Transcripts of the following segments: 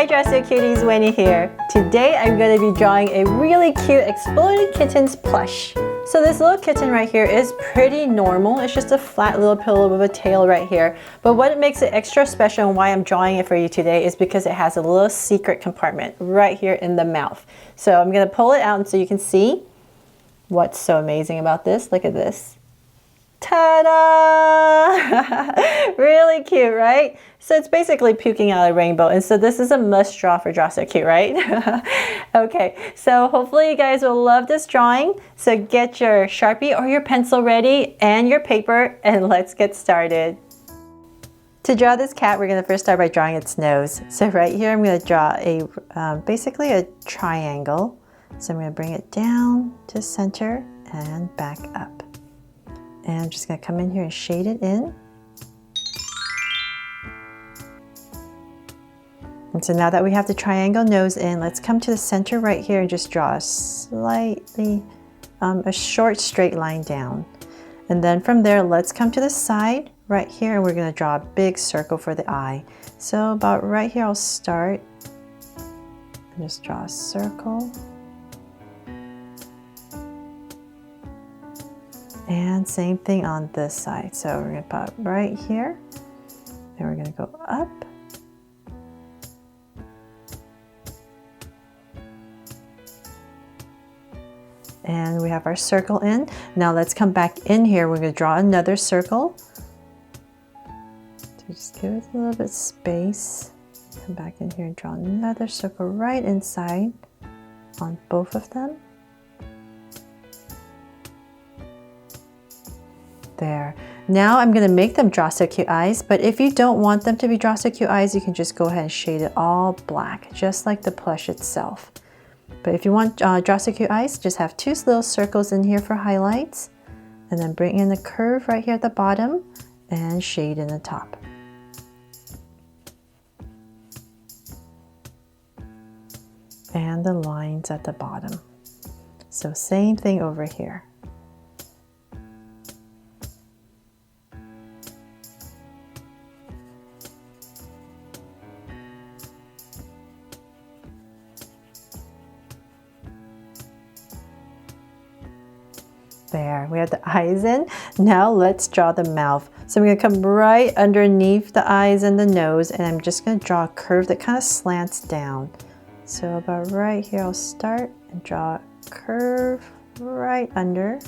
Hi Dresser Cuties, Winnie here. Today I'm going to be drawing a really cute Exploding Kittens plush. So this little kitten right here is pretty normal. It's just a flat little pillow with a tail right here. But what makes it extra special and why I'm drawing it for you today is because it has a little secret compartment right here in the mouth. So I'm going to pull it out so you can see what's so amazing about this. Look at this. Ta-da! Really cute, right? So it's basically puking out a rainbow, and so this is a must draw for Draw So Cute, right? Okay, so hopefully you guys will love this drawing. So get your Sharpie or your pencil ready and your paper, and let's get started. To draw this cat, we're going to first start by drawing its nose. So right here I'm going to draw a basically a triangle. So I'm going to bring it down to center and back up. And I'm just going to come in here and shade it in. And so now that we have the triangle nose in, let's come to the center right here and just draw a slightly, a short straight line down. And then from there, let's come to the side right here and we're going to draw a big circle for the eye. So about right here, I'll start and just draw a circle. And same thing on this side. So we're going to put right here, and we're going to go up. And we have our circle in. Now let's come back in here. We're going to draw another circle. So just give it a little bit of space. Come back in here and draw another circle right inside on both of them. There. Now I'm going to make them Draw So Cute eyes, but if you don't want them to be Draw So Cute eyes, you can just go ahead and shade it all black, just like the plush itself. But if you want Draw So Cute eyes, just have two little circles in here for highlights, and then bring in the curve right here at the bottom and shade in the top. And the lines at the bottom. So same thing over here. There, we have the eyes in. Now let's draw the mouth. So I'm going to come right underneath the eyes and the nose, and I'm just going to draw a curve that kind of slants down. So about right here, I'll start and draw a curve right under.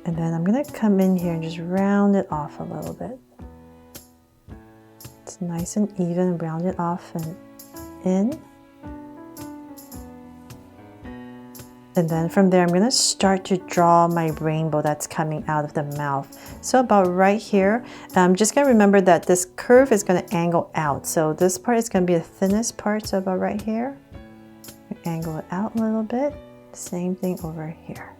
And then I'm going to come in here and just round it off a little bit. It's nice and even, round it off and in. And then from there, I'm going to start to draw my rainbow that's coming out of the mouth. So about right here, I'm just going to remember that this curve is going to angle out. So this part is going to be the thinnest part. So about right here, angle it out a little bit. Same thing over here.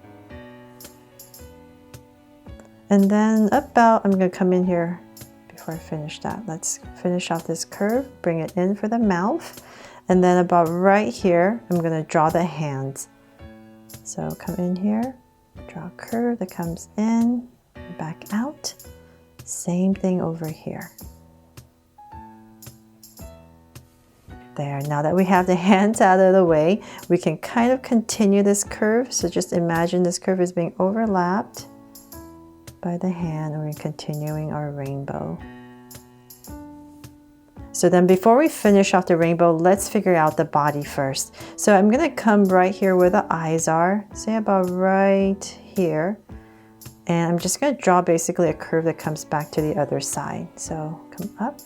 And then about, I'm going to come in here before I finish that. Let's finish off this curve, bring it in for the mouth. And then about right here, I'm going to draw the hands. So come in here, draw a curve that comes in, back out. Same thing over here. There, now that we have the hands out of the way, we can kind of continue this curve. So just imagine this curve is being overlapped by the hand, and we're continuing our rainbow. So then before we finish off the rainbow, let's figure out the body first. So I'm going to come right here where the eyes are, say about right here. And I'm just going to draw basically a curve that comes back to the other side. So come up.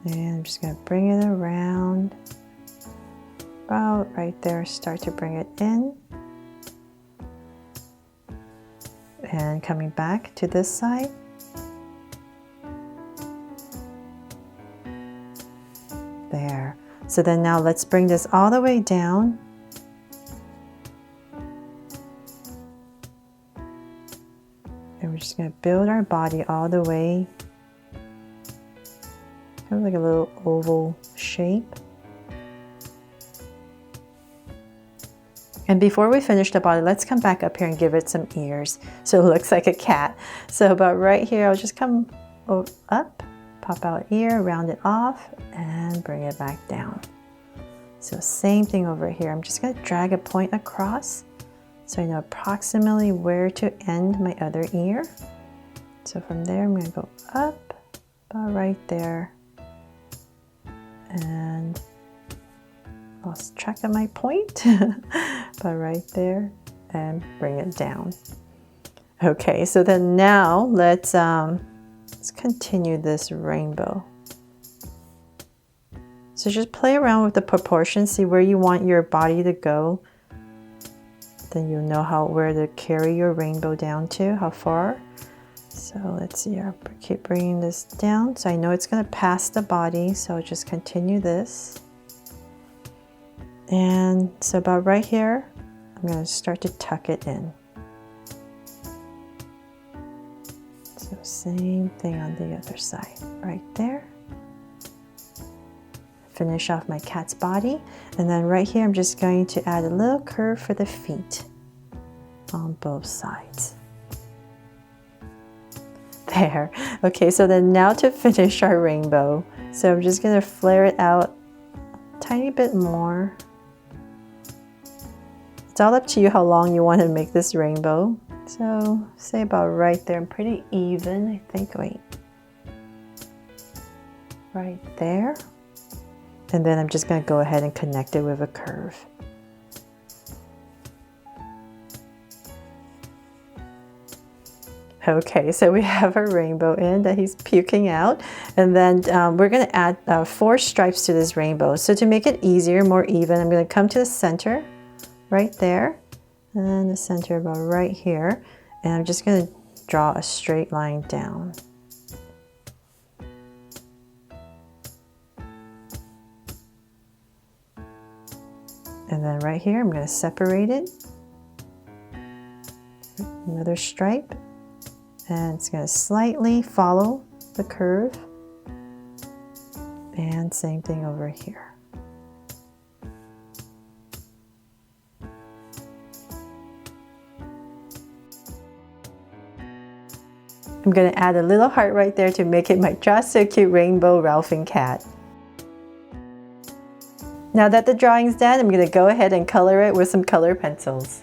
And I'm just going to bring it around. About right there, start to bring it in. And coming back to this side. There. So then now let's bring this all the way down. And we're just going to build our body all the way. Kind of like a little oval shape. And before we finish the body, let's come back up here and give it some ears so it looks like a cat. So about right here, I'll just come up Pop out ear, round it off, and bring it back down. So same thing over here. I'm just going to drag a point across so I know approximately where to end my other ear. So from there, I'm going to go up, about right there, and lost track of my point, but right there, and bring it down. Okay, so then now let's continue this rainbow. So just play around with the proportions, see where you want your body to go. Then you'll know where to carry your rainbow down to, how far. So let's see, I'll keep bringing this down. So I know it's going to pass the body, so I'll just continue this. And so about right here, I'm going to start to tuck it in. So same thing on the other side, right there. Finish off my cat's body, and then right here I'm just going to add a little curve for the feet on both sides. There. Okay, so then now to finish our rainbow. So I'm just going to flare it out a tiny bit more. It's all up to you how long you want to make this rainbow. So say about right there, pretty even, I think. Wait. Right there. And then I'm just going to go ahead and connect it with a curve. Okay, so we have a rainbow in that he's puking out. And then we're going to add 4 stripes to this rainbow. So to make it easier, more even, I'm going to come to the center, right there. And the center about right here. And I'm just going to draw a straight line down. And then right here, I'm going to separate it. Another stripe. And it's going to slightly follow the curve. And same thing over here. I'm going to add a little heart right there to make it my just so cute Rainbow Ralphing Cat. Now that the drawing's done, I'm going to go ahead and color it with some color pencils.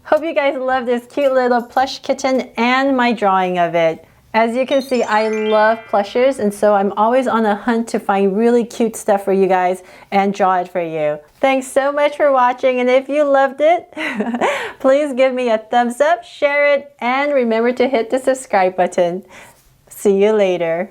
Hope you guys love this cute little plush kitten and my drawing of it. As you can see, I love plushes, and so I'm always on a hunt to find really cute stuff for you guys and draw it for you. Thanks so much for watching, and if you loved it, please give me a thumbs up, share it, and remember to hit the subscribe button. See you later.